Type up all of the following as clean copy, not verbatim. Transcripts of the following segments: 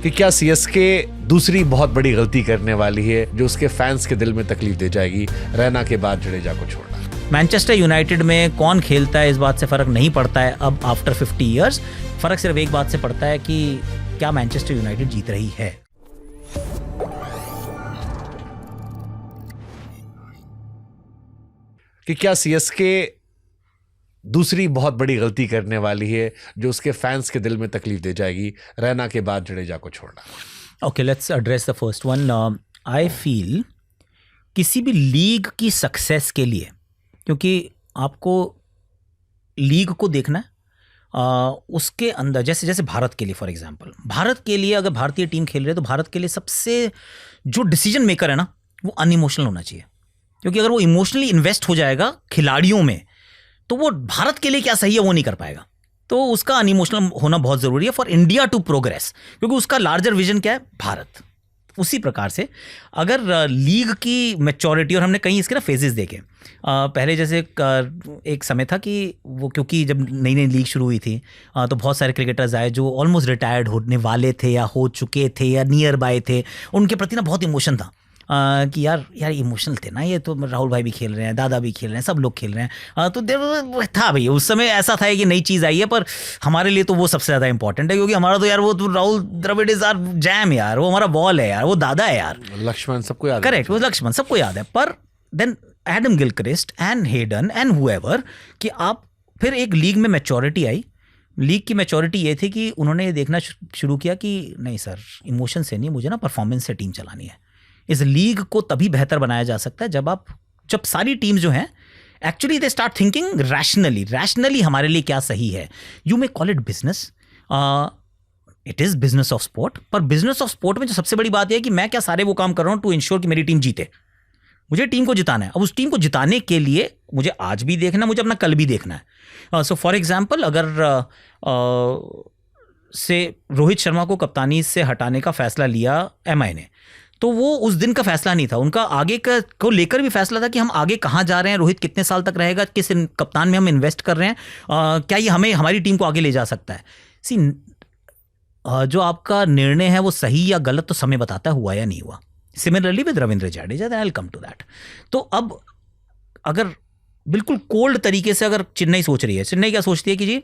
कि क्या सीएसके दूसरी बहुत बड़ी गलती करने वाली है जो उसके फैंस के दिल में तकलीफ दे जाएगी, रैना के बाद जडेजा को छोड़ना। मैनचेस्टर यूनाइटेड में कौन खेलता है इस बात से फर्क नहीं पड़ता है अब आफ्टर 50 इयर्स। फर्क सिर्फ एक बात से पड़ता है कि क्या मैनचेस्टर यूनाइटेड जीत रही है। कि क्या सीएसके दूसरी बहुत बड़ी गलती करने वाली है जो उसके फैंस के दिल में तकलीफ दे जाएगी, रैना के बाद जडेजा को छोड़ना। Okay, let's address the first one. I feel किसी भी लीग की सक्सेस के लिए, क्योंकि आपको लीग को देखना है उसके अंदर, जैसे जैसे भारत के लिए फॉर एग्जांपल, भारत के लिए अगर भारतीय टीम खेल रही है तो भारत के लिए सबसे जो डिसीजन मेकर है ना वो अनइमोशनल होना चाहिए। क्योंकि अगर वो इमोशनली इन्वेस्ट हो जाएगा खिलाड़ियों में तो वो भारत के लिए क्या सही है वो नहीं कर पाएगा। तो उसका अनइमोशनल होना बहुत ज़रूरी है फॉर इंडिया टू प्रोग्रेस, क्योंकि उसका लार्जर विजन क्या है, भारत। उसी प्रकार से अगर लीग की मैच्योरिटी, और हमने कई इसके ना फेजेस देखे, पहले जैसे एक समय था कि वो, क्योंकि जब नई नई लीग शुरू हुई थी तो बहुत सारे क्रिकेटर्स आए जो ऑलमोस्ट रिटायर्ड होने वाले थे या हो चुके थे या नियर बाय थे, उनके प्रति ना बहुत इमोशन था कि यार इमोशनल थे ना, ये तो राहुल भाई भी खेल रहे हैं, दादा भी खेल रहे हैं, सब लोग खेल रहे हैं। तो था भाई उस समय ऐसा था कि नई चीज़ आई है, पर हमारे लिए तो वो सबसे ज़्यादा इंपॉर्टेंट है, क्योंकि हमारा तो यार वो तो Rahul Dravid is our gem यार, वो हमारा बॉल है यार, वो दादा है यार, लक्ष्मण सबको याद, करेक्ट, वो लक्ष्मण सबको याद है। पर then Adam Gilchrist and Hayden and whoever कि आप फिर एक लीग में मैच्योरिटी आई। लीग की मैच्योरिटी ये थी कि उन्होंने ये देखना शुरू किया कि नहीं सर, इमोशन से नहीं, मुझे ना परफॉर्मेंस से टीम चलानी है। इस लीग को तभी बेहतर बनाया जा सकता है जब सारी टीम जो हैं actually they start thinking rationally हमारे लिए क्या सही है। You may call it business, it is business of sport, पर बिजनेस ऑफ स्पोर्ट में जो सबसे बड़ी बात यह है कि मैं क्या सारे वो काम कर रहा हूँ टू इंश्योर कि मेरी टीम जीते। मुझे टीम को जिताना है। अब उस टीम को जिताने के लिए मुझे आज भी देखना है, मुझे अपना कल भी देखना है। सो फॉर एग्जाम्पल अगर से रोहित शर्मा को कप्तानी से हटाने का फैसला लिया एमआई ने, तो वो उस दिन का फैसला नहीं था, उनका आगे का को लेकर भी फैसला था कि हम आगे कहाँ जा रहे हैं, रोहित कितने साल तक रहेगा, किस कप्तान में हम इन्वेस्ट कर रहे हैं, क्या ये हमें हमारी टीम को आगे ले जा सकता है। सी जो आपका निर्णय है वो सही या गलत तो समय बताता हुआ या नहीं हुआ। Similarly with Ravindra Jadeja, I will come to that. तो अब अगर बिल्कुल कोल्ड तरीके से अगर चेन्नई सोच रही है, चेन्नई क्या सोचती है कि जी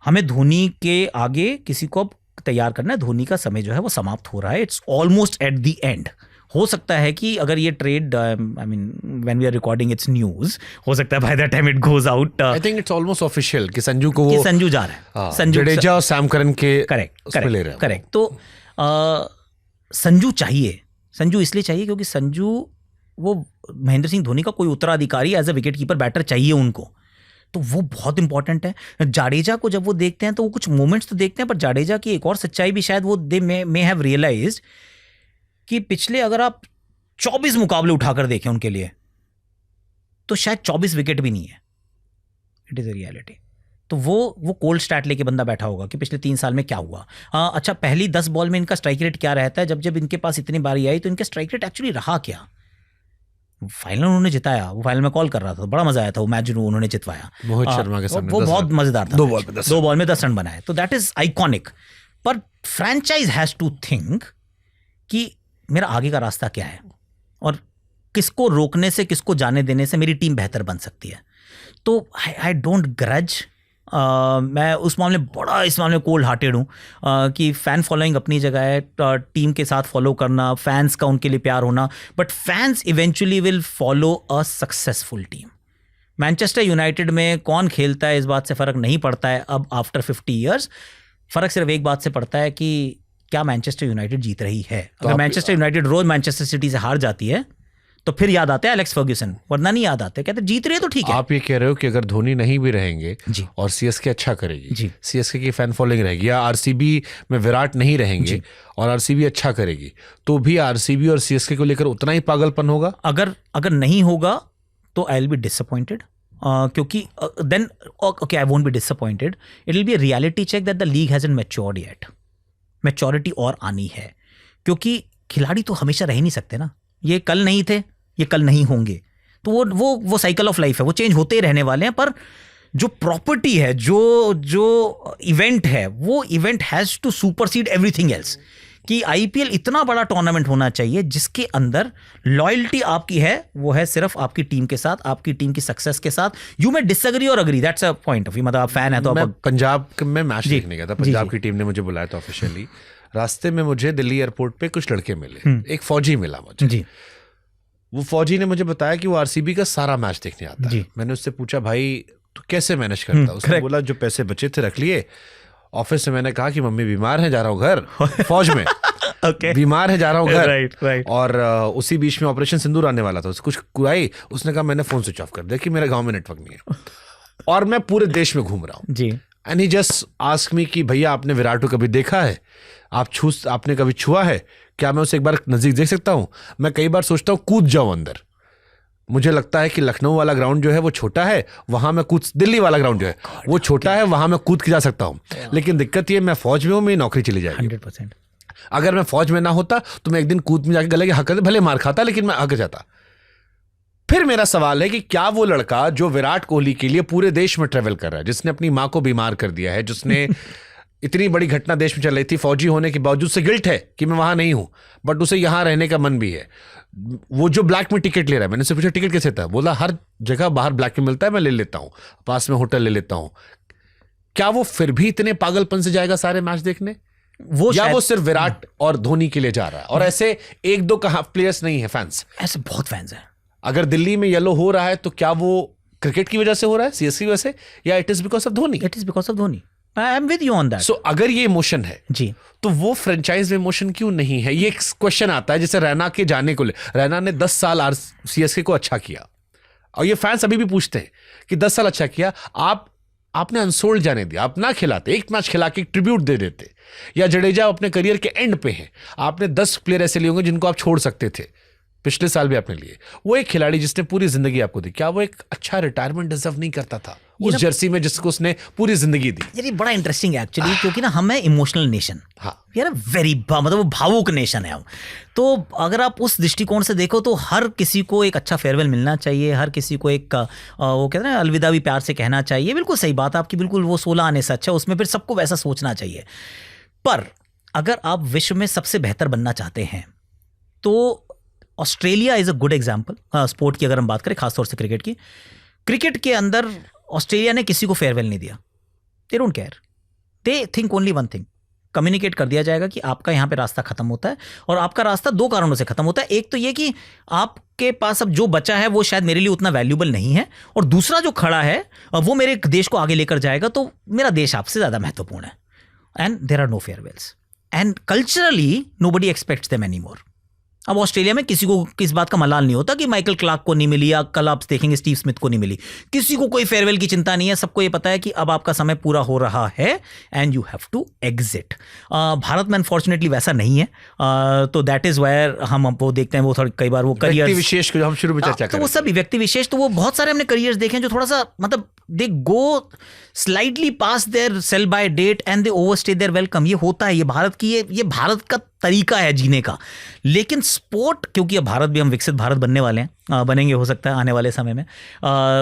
हमें धोनी के आगे किसी को अब तैयार करना है, धोनी का समय जो है वो समाप्त हो रहा है, it's almost at the end. हो सकता है कि अगर ये trade, I mean when we are recording it's news, हो सकता है by the time it goes out, I think it's almost official कि संजू को वो संजू जा रहा है, संजू जडेजा और सैम करन के करेक्ट। तो संजू चाहिए, संजू इसलिए चाहिए क्योंकि संजू वो महेंद्र सिंह धोनी का कोई उत्तराधिकारी as a wicket keeper batter चाहिए उनको, तो वो बहुत इंपॉर्टेंट है। जाडेजा को जब वो देखते हैं तो वो कुछ मोमेंट्स तो देखते हैं, पर जाडेजा की एक और सच्चाई भी शायद वो दे मे हैव रियलाइज्ड कि पिछले अगर आप 24 मुकाबले उठाकर देखें उनके लिए तो शायद 24 विकेट भी नहीं है। It is a reality. तो वो कोल्ड स्टैट लेके बंदा बैठा होगा कि पिछले 3 साल में क्या हुआ। अच्छा, पहली 10 बॉल में इनका स्ट्राइक रेट क्या रहता है, जब इनके पास इतनी बारी आई तो इनका स्ट्राइक रेट एक्चुअली रहा क्या। फाइनल उन्होंने जिताया, वो फाइनल में कॉल कर रहा था, बड़ा मजा आया था वो मैच जो उन्होंने जितवाया मोहित शर्मा के सामने, वो बहुत मजेदार था। 2 बॉल में 10 रन बनाए, तो दैट इज आइकॉनिक। पर फ्रेंचाइज हैज टू थिंक कि मेरा आगे का रास्ता क्या है और किसको रोकने से, किसको जाने देने से मेरी टीम बेहतर बन सकती है। तो आई डोंट ग्रज, मैं इस मामले में कोल्ड हार्टेड हूँ कि फ़ैन फॉलोइंग अपनी जगह है, टीम के साथ फॉलो करना, फैंस का उनके लिए प्यार होना, but fans eventually will follow a successful team. Manchester United में कौन खेलता है इस बात से फ़र्क नहीं पड़ता है अब आफ्टर 50 ईयर्स। फ़र्क सिर्फ एक बात से पड़ता है कि क्या मैनचेस्टर यूनाइटेड जीत रही है। अगर मैनचेस्टर यूनाइटेड रोज़ मैनचेस्टर सिटी से हार जाती है तो फिर याद आते हैं एलेक्स फर्ग्यूसन, वरना नहीं याद आते, कहते जीत रहे हैं तो ठीक है। आप ये कह रहे हो कि अगर धोनी नहीं भी रहेंगे और सीएसके अच्छा करेगी, सीएसके की फैन फॉलोइंग रहेगी, या आरसीबी में विराट नहीं रहेंगे और आरसीबी अच्छा करेगी, तो भी आरसीबी और सीएसके को लेकर उतना ही पागलपन होगा। अगर नहीं होगा तो आई विल बी डिसअपॉइंटेड, क्योंकि then okay I won't be disappointed, it will be a reality check that the league hasn't matured yet. Maturity और आनी है, क्योंकि खिलाड़ी तो हमेशा रह नहीं सकते ना, ये कल नहीं थे, ये कल नहीं होंगे, तो वो साइकिल ऑफ लाइफ है, वो चेंज होते ही रहने वाले हैं। पर जो प्रॉपर्टी है, जो इवेंट है, वो event has to supersede everything else. कि आईपीएल इतना बड़ा टूर्नामेंट होना चाहिए जिसके अंदर लॉयल्टी आपकी है वो है सिर्फ आपकी टीम के साथ, आपकी टीम की सक्सेस के साथ। यू में डिसएग्री और agree, that's a point of view. मतलब आप फैन है तो मैं आप पंजाब में मैच देखने गया था, पंजाब की टीम ने मुझे बुलाया था ऑफिशियली। रास्ते में मुझे दिल्ली एयरपोर्ट पे कुछ लड़के मिले, एक फौजी मिला मुझे जी। वो फौजी ने मुझे बताया कि वो आरसीबी का सारा मैच देखने आता है। मैंने उससे पूछा भाई तू कैसे मैनेज करता? उसने बोला जो पैसे बचे थे रख लिए। ऑफिस में मैंने कहा कि मम्मी बीमार है, जा रहा हूँ घर। फौज में बीमार है, जा रहा हूँ घर। और उसी बीच में ऑपरेशन सिंदूर आने वाला था, कुछ कुराई। उसने कहा मैंने फोन स्विच ऑफ कर दिया कि मेरे गांव में नेटवर्क नहीं है और मैं पूरे देश में घूम रहा हूँ जी। And he just ask me कि भैया आपने विराट को कभी देखा है? आपने कभी छुआ है? क्या मैं उसे एक बार नजदीक देख सकता हूँ? मैं कई बार सोचता हूँ कूद जाऊं अंदर। मुझे लगता है कि लखनऊ वाला ग्राउंड जो है वो छोटा है, वहां मैं कूद, दिल्ली वाला ग्राउंड जो है वो छोटा है, वहां मैं कूद के जा सकता हूँ। लेकिन दिक्कत ये, मैं फौज में हूँ, मेरी नौकरी चली जाएगी 100%। अगर मैं फौज में ना होता तो मैं एक दिन कूद में जाके गले के हक, भले मार खाता लेकिन मैं हक जाता। फिर मेरा सवाल है कि क्या वो लड़का जो विराट कोहली के लिए पूरे देश में ट्रेवल कर रहा है, जिसने अपनी माँ को बीमार कर दिया है, जिसने इतनी बड़ी घटना देश में चल रही थी, फौजी होने के बावजूद से गिल्ट है कि मैं वहां नहीं हूं, बट उसे यहां रहने का मन भी है, वो जो ब्लैक में टिकट ले रहा है, मैंने उससे पूछा टिकट कैसे था? बोला हर जगह बाहर ब्लैक में मिलता है, मैं ले लेता हूं, पास में होटल ले लेता हूं। क्या वो फिर भी इतने पागलपन से जाएगा सारे मैच देखने? वो सिर्फ विराट और धोनी के लिए जा रहा है? और ऐसे एक दो का प्लेयर्स नहीं है, फैंस ऐसे बहुत फैंस हैं। अगर दिल्ली में येलो हो रहा है तो क्या वो क्रिकेट की वजह से हो रहा है, सीएसके की वजह से, या it is because of Dhoni? It is because of Dhoni. I am with you on that. So अगर ये इमोशन है जी, तो वो फ्रेंचाइज में इमोशन क्यों नहीं है? ये एक क्वेश्चन आता है। जैसे रैना के जाने को ले, रैना ने 10 साल सीएसके को अच्छा किया, और ये फैंस अभी भी पूछते हैं कि 10 साल अच्छा किया, आपने अनसोल्ड जाने दिया, आप ना खिलाते, एक मैच खिला के ट्रिब्यूट दे देते। या जडेजा अपने करियर के एंड पे है, आपने 10 प्लेयर ऐसे लिए होंगे जिनको आप छोड़ सकते थे, पिछले साल भी आपने लिए। वो एक खिलाड़ी जिसने पूरी जिंदगी आपको दी, क्या वो एक अच्छा रिटायरमेंट डिजर्व नहीं करता था उस जर्सी में जिसको उसने पूरी जिंदगी दी? ये बड़ा इंटरेस्टिंग है एक्चुअली, क्योंकि ना हम है इमोशनल नेशन। हाँ यार, वेरी मतलब वो भावुक नेशन है हम। तो अगर आप उस दृष्टिकोण से देखो तो हर किसी को एक अच्छा फेयरवेल मिलना चाहिए, हर किसी को एक वो कहते हैं ना अलविदा भी प्यार से कहना चाहिए। बिल्कुल सही बात आपकी, बिल्कुल वो 16 आने से अच्छा, उसमें फिर सबको वैसा सोचना चाहिए। पर अगर आप विश्व में सबसे बेहतर बनना चाहते हैं तो Australia is a good example. Sport की अगर हम बात करें, खासतौर से क्रिकेट की, क्रिकेट के अंदर ऑस्ट्रेलिया ने किसी को फेयरवेल नहीं दिया। They don't care, they think only one thing, communicate कर दिया जाएगा कि आपका यहाँ पे रास्ता खत्म होता है, और आपका रास्ता 2 कारणों से खत्म होता है। एक तो ये कि आपके पास अब जो बचा है वो शायद मेरे लिए उतना वैल्यूबल नहीं है, और दूसरा जो खड़ा है वो मेरे देश को आगे लेकर जाएगा, तो मेरा देश आपसे ज़्यादा महत्वपूर्ण है। And there are no farewells, and culturally nobody expects them any more. अब ऑस्ट्रेलिया में किसी को किस बात का मलाल नहीं होता कि माइकल क्लार्क को नहीं मिली, या कल आप देखेंगे स्टीव स्मिथ को नहीं मिली। किसी को कोई फेयरवेल की चिंता नहीं है, सबको ये पता है कि अब आपका समय पूरा हो रहा है and you have to exit. Bharat में अनफॉर्चुनेटली वैसा नहीं है, तो दैट इज वायर हम वो देखते हैं, वो थोड़ी कई बार वो करियर व्यक्ति विशेष को हम शुरू में चर्चा करें, तो वो सभी व्यक्ति विशेष, तो वो बहुत सारे हमने करियर्स देखे हैं जो थोड़ा सा मतलब they go slightly past their sell by date and they overstay their welcome. ये होता है, ये भारत की ये भारत का तरीका है जीने का। लेकिन स्पोर्ट, क्योंकि अब भारत भी, हम विकसित भारत बनने वाले हैं, बनेंगे हो सकता है आने वाले समय में,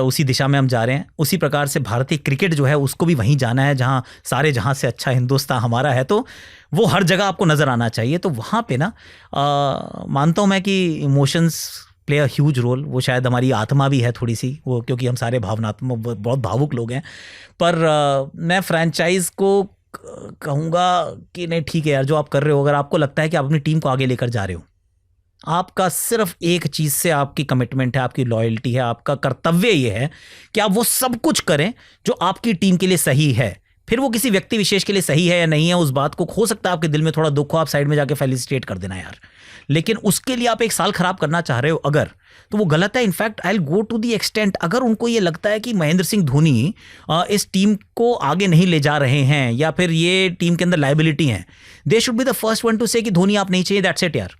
उसी दिशा में हम जा रहे हैं। उसी प्रकार से भारतीय क्रिकेट जो है उसको भी वहीं जाना है जहां जहां से अच्छा हिंदुस्तान हमारा है, तो वो हर जगह आपको नज़र आना चाहिए। तो वहाँ पे ना मानता हूँ मैं कि emotions play a huge role. वो शायद हमारी आत्मा भी है थोड़ी सी वो, क्योंकि हम सारे भावनात्मक बहुत भावुक लोग हैं। पर मैं फ्रेंचाइज को कहूँगा कि नहीं, ठीक है यार, जो आप कर रहे हो, अगर आपको लगता है कि आप अपनी टीम को आगे लेकर जा रहे हो, आपका सिर्फ एक चीज़ से आपकी कमिटमेंट है, आपकी लॉयल्टी है, आपका कर्तव्य ये है कि आप वो सब कुछ करें जो आपकी टीम के लिए सही है। फिर वो किसी व्यक्ति विशेष के लिए सही है या नहीं है, उस बात को हो सकता है आपके दिल में थोड़ा दुख हो, आप साइड में जाके फेलिसिटेट कर देना यार, लेकिन उसके लिए आप एक साल खराब करना चाह रहे हो अगर, तो वो गलत है। In fact I will go to the extent, अगर उनको ये लगता है कि महेंद्र सिंह धोनी इस टीम को आगे नहीं ले जा रहे हैं, या फिर ये टीम के अंदर लाइबिलिटी है, they should be the first one two से कि धोनी आप नहीं चाहिए, दैट्स इट यार,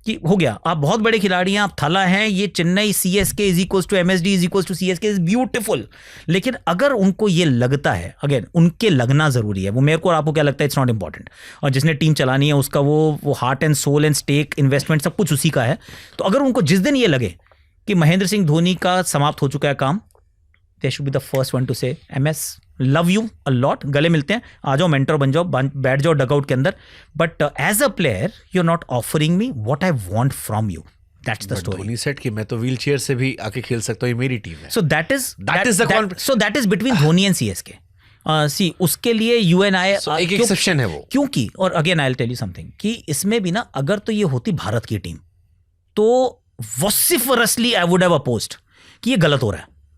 कि हो गया, आप बहुत बड़े खिलाड़ी हैं, आप थला हैं, ये Chennai CSK is equals to MSD is equals to CSK is beautiful. लेकिन अगर उनको ये लगता है, अगेन उनके लगना जरूरी है, वो मेरे को और आपको क्या लगता है, इट्स नॉट इंपॉर्टेंट, और जिसने टीम चलानी है उसका वो heart and soul and stake investment सब कुछ उसी का है। तो अगर उनको जिस दिन ये लगे कि महेंद्र सिंह धोनी का समाप्त हो चुका है काम, they should be the first one two से MS love you a lot, गले मिलते हैं, आ जाओ मेंटर बन जाओ, बैठ जाओ डगआउट के अंदर, but as a player you are not offering me what I want from you. That's the story. Dhoni said कि मैं तो व्हील चेयर से भी आके खेल सकता हूँ, ये मेरी टीम है. So that is between Dhoni and CSK. See, उसके लिए you and I एक एक्सेप्शन है वो. क्योंकि, और again I will tell you something, कि इसमें भी ना अगर तो ये होती भारत की टीम तो vociferously I would have opposed कि ये गलत हो रहा है.